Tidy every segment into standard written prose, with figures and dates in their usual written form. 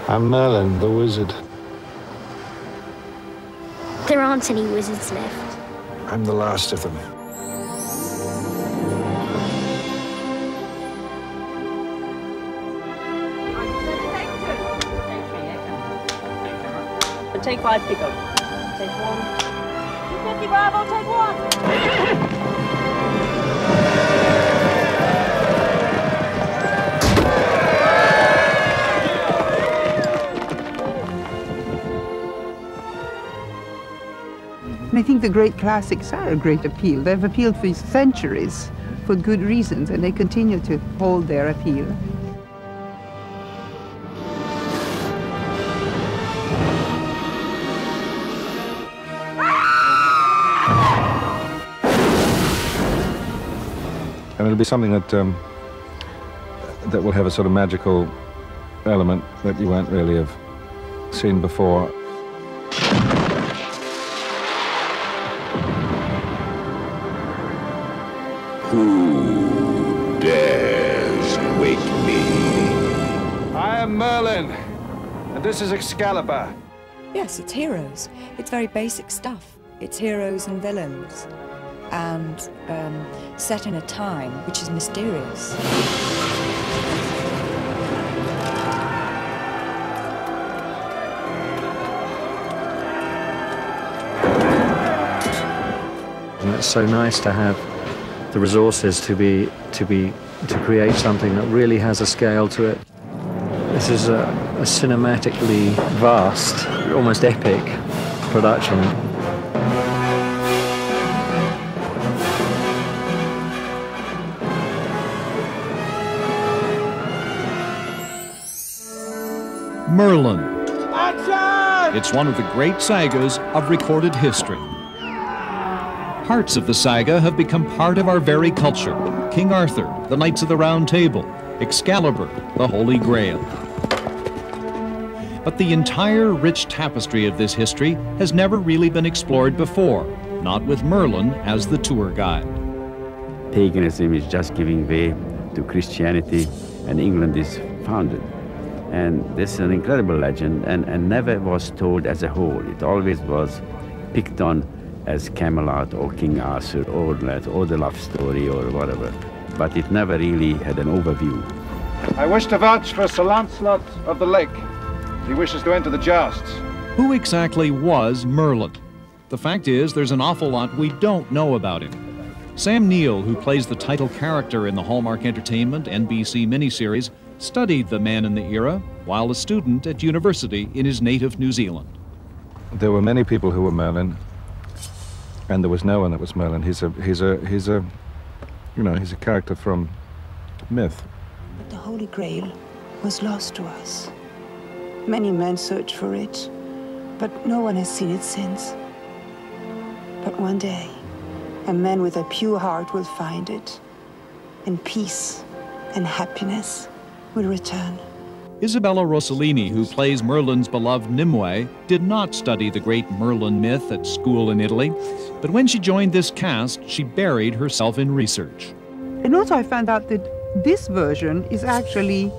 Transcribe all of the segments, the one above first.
I'm Merlin, the wizard. There aren't any wizards left. I'm the last of them. Take 5, pick up. Take 1. 250, Bravo, take 1. And I think the great classics are a great appeal. They've appealed for centuries for good reasons, and they continue to hold their appeal. And it'll be something that that will have a sort of magical element that you won't really have seen before. Who dares wake me? I am Merlin, and this is Excalibur. Yes, it's heroes. It's very basic stuff. It's heroes and villains, and set in a time which is mysterious. And it's so nice to have the resources to create something that really has a scale to it. This is a cinematically vast, almost epic production. Merlin. Action! It's one of the great sagas of recorded history. Parts of the saga have become part of our very culture. King Arthur, the Knights of the Round Table, Excalibur, the Holy Grail. But the entire rich tapestry of this history has never really been explored before, not with Merlin as the tour guide. Paganism is just giving way to Christianity, and England is founded. And this is an incredible legend, and never was told as a whole. It always was picked on as Camelot or King Arthur or the love story or whatever. But it never really had an overview. I wish to vouch for Sir Lancelot of the Lake. He wishes to enter the jousts. Who exactly was Merlin? The fact is, there's an awful lot we don't know about him. Sam Neill, who plays the title character in the Hallmark Entertainment NBC miniseries, studied the man in the era while a student at university in his native New Zealand. There were many people who were Merlin, and there was no one that was Merlin. He's a character from myth. But the Holy Grail was lost to us. Many men searched for it, but no one has seen it since. But one day, a man with a pure heart will find it, and peace and happiness will return. Isabella Rossellini, who plays Merlin's beloved Nimue, did not study the great Merlin myth at school in Italy, but when she joined this cast, she buried herself in research. And also I found out that this version is actually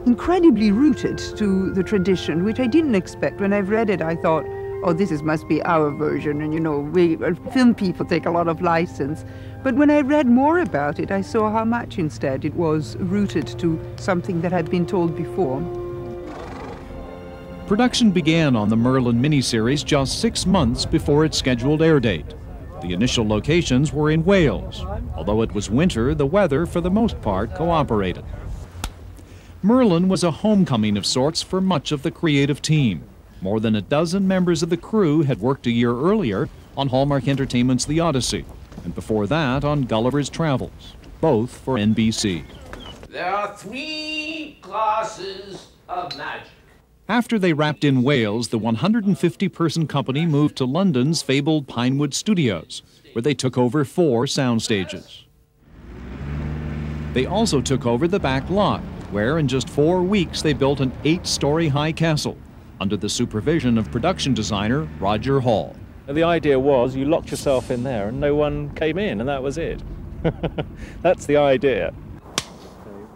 incredibly rooted to the tradition, which I didn't expect. When I've read it, I thought, oh, must be our version, and we film people take a lot of license. But when I read more about it, I saw how much instead it was rooted to something that had been told before. Production began on the Merlin miniseries just 6 months before its scheduled air date. The initial locations were in Wales. Although it was winter, the weather, for the most part, cooperated. Merlin was a homecoming of sorts for much of the creative team. More than a dozen members of the crew had worked a year earlier on Hallmark Entertainment's The Odyssey, and before that on Gulliver's Travels, both for NBC. There are 3 classes of magic. After they wrapped in Wales, the 150-person company moved to London's fabled Pinewood Studios, where they took over 4 sound stages. They also took over the back lot, where in just 4 weeks they built an 8-story high castle, under the supervision of production designer Roger Hall. The idea was you locked yourself in there and no one came in, and that was it. That's the idea.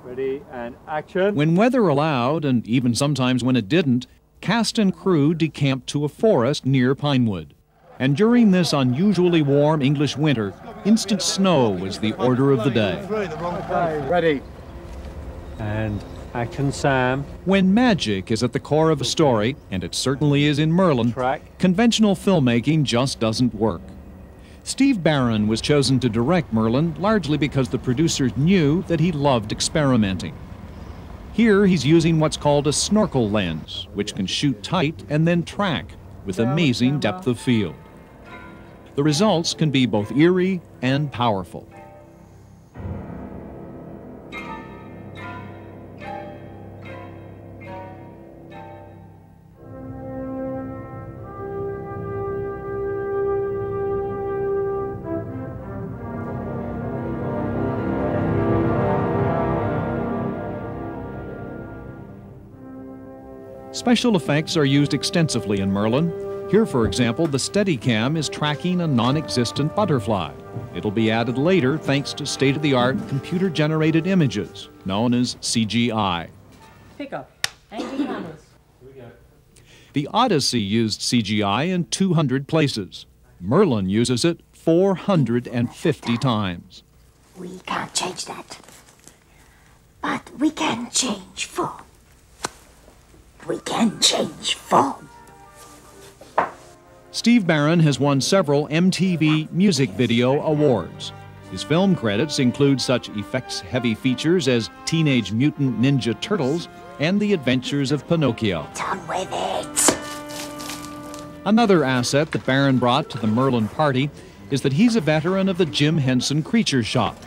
Ready and action. When weather allowed, and even sometimes when it didn't, cast and crew decamped to a forest near Pinewood. And during this unusually warm English winter, instant snow was the order of the day. Okay, ready. And action, Sam. When magic is at the core of a story, and it certainly is in Merlin, conventional filmmaking just doesn't work. Steve Barron was chosen to direct Merlin largely because the producers knew that he loved experimenting. Here he's using what's called a snorkel lens, which can shoot tight and then track with amazing depth of field. The results can be both eerie and powerful. Special effects are used extensively in Merlin. Here, for example, the Steadicam is tracking a non-existent butterfly. It'll be added later thanks to state-of-the-art computer-generated images, known as CGI. Pick up. Angry cameras. Here we go. The Odyssey used CGI in 200 places. Merlin uses it 450 times. We can't change that. But we can change form. We can change form. Steve Barron has won several MTV Music Video Awards. His film credits include such effects-heavy features as Teenage Mutant Ninja Turtles and The Adventures of Pinocchio. Done with it. Another asset that Barron brought to the Merlin party is that he's a veteran of the Jim Henson Creature Shop.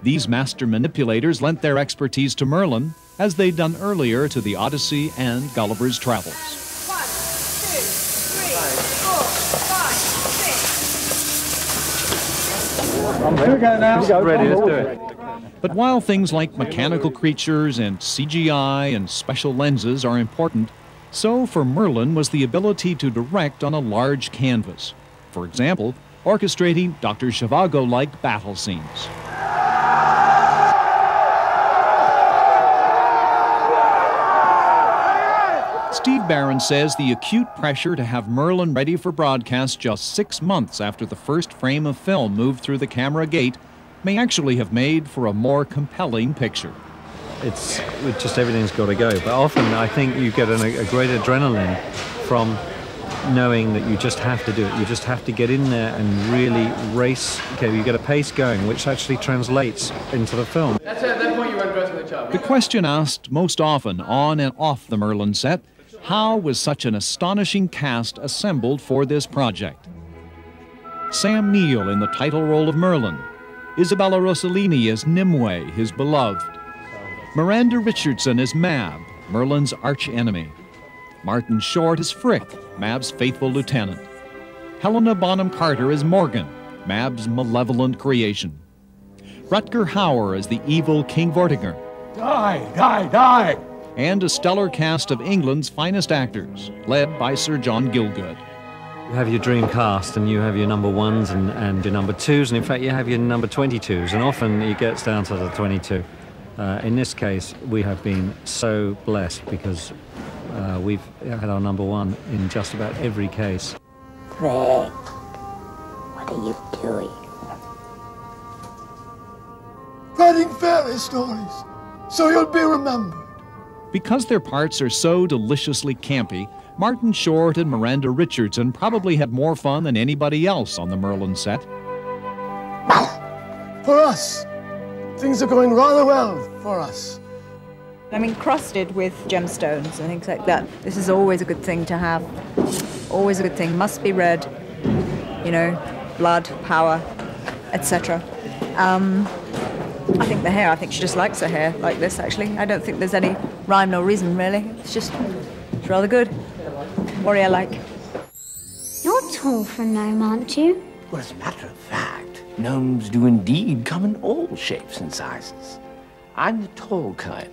These master manipulators lent their expertise to Merlin, as they'd done earlier to the Odyssey and Gulliver's Travels. 1, 2, 3, 4, 5, 6. I'm here we go now. Ready, let's do it. But while things like mechanical creatures and CGI and special lenses are important, so for Merlin was the ability to direct on a large canvas. For example, orchestrating Dr. Zhivago-like battle scenes. Steve Barron says the acute pressure to have Merlin ready for broadcast just 6 months after the first frame of film moved through the camera gate may actually have made for a more compelling picture. It's just everything's got to go, but often I think you get a great adrenaline from knowing that you just have to do it. You just have to get in there and really race. Okay, you get a pace going, which actually translates into the film. That's it, at that point you went dressed with a child. The question asked most often on and off the Merlin set, how was such an astonishing cast assembled for this project? Sam Neill in the title role of Merlin, Isabella Rossellini as Nimue, his beloved, Miranda Richardson as Mab, Merlin's arch-enemy, Martin Short as Frick, Mab's faithful lieutenant, Helena Bonham Carter as Morgan, Mab's malevolent creation, Rutger Hauer as the evil King Vortiger. Die, die, die! And a stellar cast of England's finest actors, led by Sir John Gielgud. You have your dream cast, and you have your number ones and your number twos, and in fact you have your number 22s, and often it gets down to the 22. In this case, we have been so blessed because we've had our number one in just about every case. Rick, what are you doing? Writing fairy stories, so you'll be remembered. Because their parts are so deliciously campy, Martin Short and Miranda Richardson probably had more fun than anybody else on the Merlin set. For us, things are going rather well for us. I'm encrusted with gemstones and things like that. This is always a good thing to have. Always a good thing. Must be red, you know, blood, power, etc. I think the hair, I think she just likes her hair like this, actually. I don't think there's any rhyme nor reason, really. It's rather good. Warrior-like. You're tall for a gnome, aren't you? Well, as a matter of fact, gnomes do indeed come in all shapes and sizes. I'm the tall kind.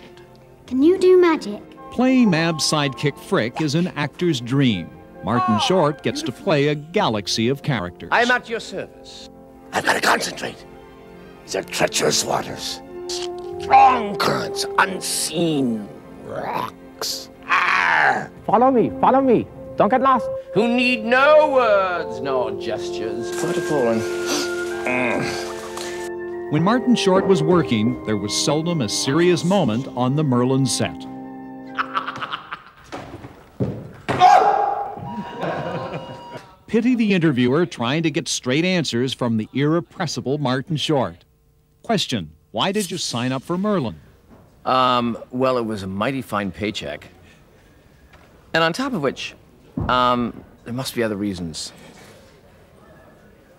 Can you do magic? Playing Mab's sidekick Frick is an actor's dream. Martin Short gets to play a galaxy of characters. I'm at your service. I've got to concentrate. These are treacherous waters. strong currents, unseen rocks. Follow me. Don't get lost. Who need no words nor gestures. Quite appalling. When Martin Short was working, there was seldom a serious moment on the Merlin set. Pity the interviewer trying to get straight answers from the irrepressible Martin Short. Question: why did you sign up for Merlin? Well, it was a mighty fine paycheck. And on top of which, there must be other reasons.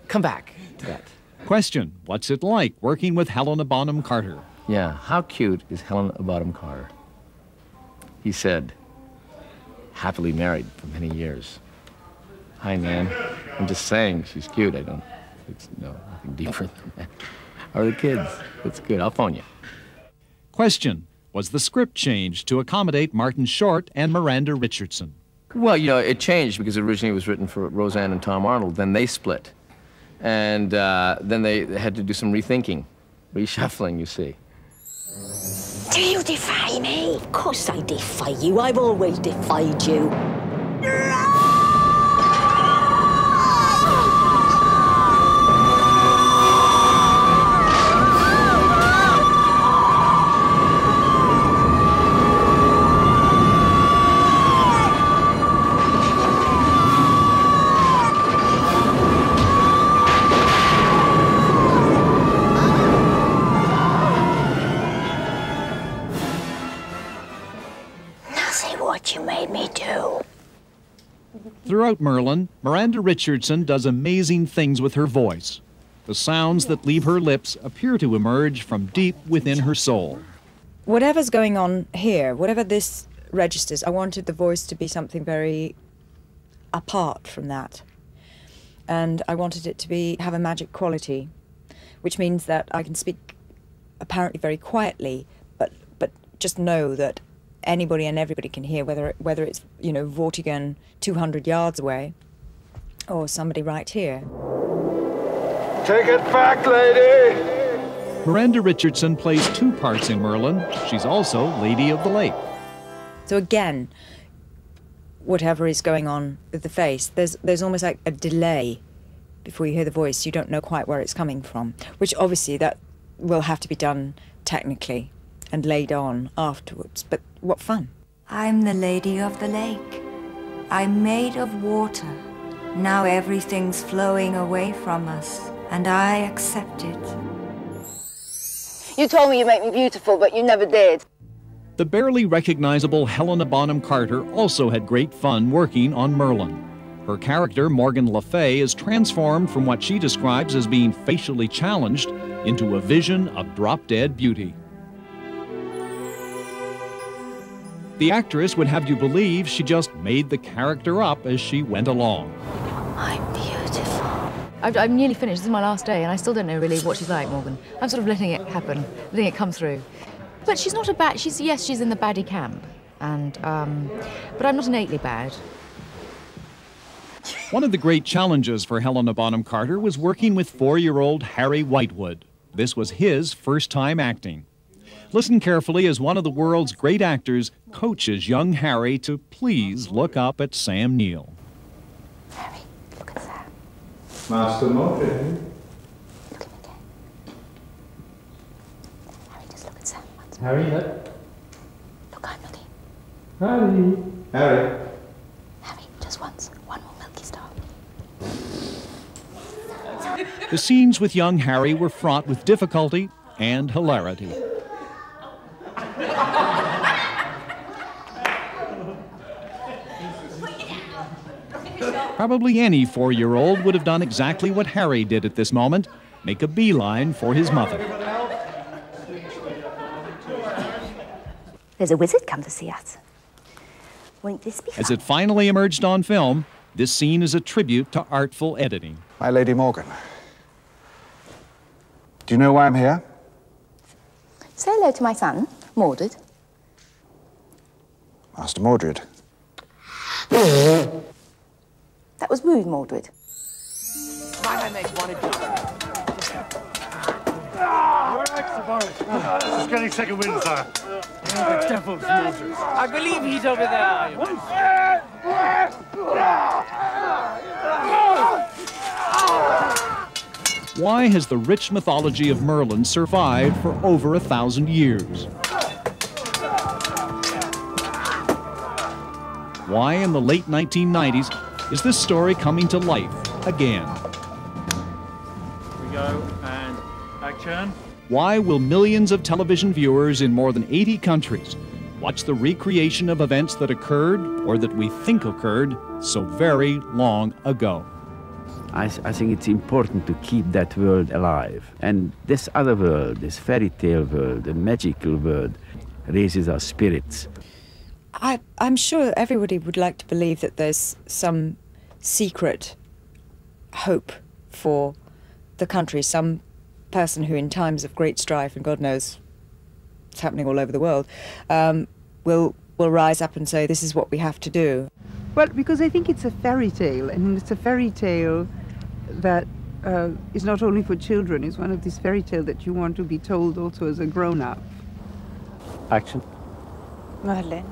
Come back to that. Question: what's it like working with Helena Bonham Carter? Yeah, how cute is Helena Bonham Carter? He said, happily married for many years. Hi, man. I'm just saying she's cute. It's nothing deeper than that. Or the kids. It's good. I'll phone you. Question: was the script changed to accommodate Martin Short and Miranda Richardson? Well, it changed because originally it was written for Roseanne and Tom Arnold. Then they split. And then they had to do some rethinking, reshuffling, you see. Do you defy me? Of course I defy you. I've always defied you. You made me do. Throughout Merlin, Miranda Richardson does amazing things with her voice. The sounds that leave her lips appear to emerge from deep within her soul. Whatever's going on here, whatever this registers, I wanted the voice to be something very apart from that. And I wanted it to have a magic quality, which means that I can speak apparently very quietly, but just know that anybody and everybody can hear, whether it's, Vortigern 200 yards away or somebody right here. Take it back, lady! Miranda Richardson plays two parts in Merlin. She's also Lady of the Lake. So again, whatever is going on with the face, there's almost like a delay before you hear the voice. You don't know quite where it's coming from, which obviously that will have to be done technically and laid on afterwards, but what fun. I'm the Lady of the Lake. I'm made of water. Now everything's flowing away from us, and I accept it. You told me you make me beautiful, but you never did. The barely recognizable Helena Bonham Carter also had great fun working on Merlin. Her character, Morgan Le Fay, is transformed from what she describes as being facially challenged into a vision of drop-dead beauty. The actress would have you believe she just made the character up as she went along. I'm beautiful. I'm nearly finished. This is my last day, and I still don't know really what she's like, Morgan. I'm sort of letting it happen, letting it come through. But she's not a bad... she's in the baddie camp, and but I'm not innately bad. One of the great challenges for Helena Bonham Carter was working with 4-year-old Harry Whitewood. This was his first time acting. Listen carefully as one of the world's great actors coaches young Harry to please look up at Sam Neill. Harry, look at Sam. Master Mordred. Look at him again. Harry, just look at Sam once. Harry, Look, I'm looking. Harry. Harry, just once. One more Milky Star. The scenes with young Harry were fraught with difficulty and hilarity. Probably any 4-year-old would have done exactly what Harry did at this moment, make a beeline for his mother. There's a wizard come to see us. Won't this be fun? As it finally emerged on film, this scene is a tribute to artful editing. My Lady Morgan. Do you know why I'm here? Say hello to my son, Mordred. Master Mordred. That was rude, Mordred. My makes one Just getting second wind, sir. The devil's mortar. I believe he's over there. Why has the rich mythology of Merlin survived for over 1,000 years? Why in the late 1990s is this story coming to life again? Here we go, and action. Why will millions of television viewers in more than 80 countries watch the recreation of events that occurred, or that we think occurred, so very long ago? I think it's important to keep that world alive. And this other world, this fairy tale world, the magical world, raises our spirits. I'm sure everybody would like to believe that there's some secret hope for the country, some person who in times of great strife, and God knows it's happening all over the world, will rise up and say, this is what we have to do. Well, because I think it's a fairy tale, and it's a fairy tale that is not only for children. It's one of these fairy tales that you want to be told also as a grown-up. Action. Merlin.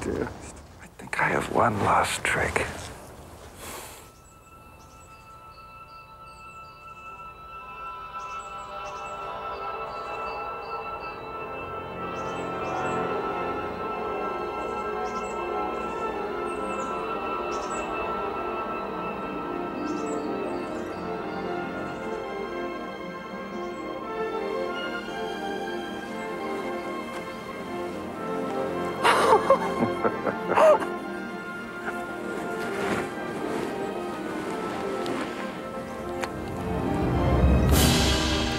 Dear, I think I have one last trick.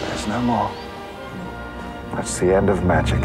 There's no more. That's the end of magic.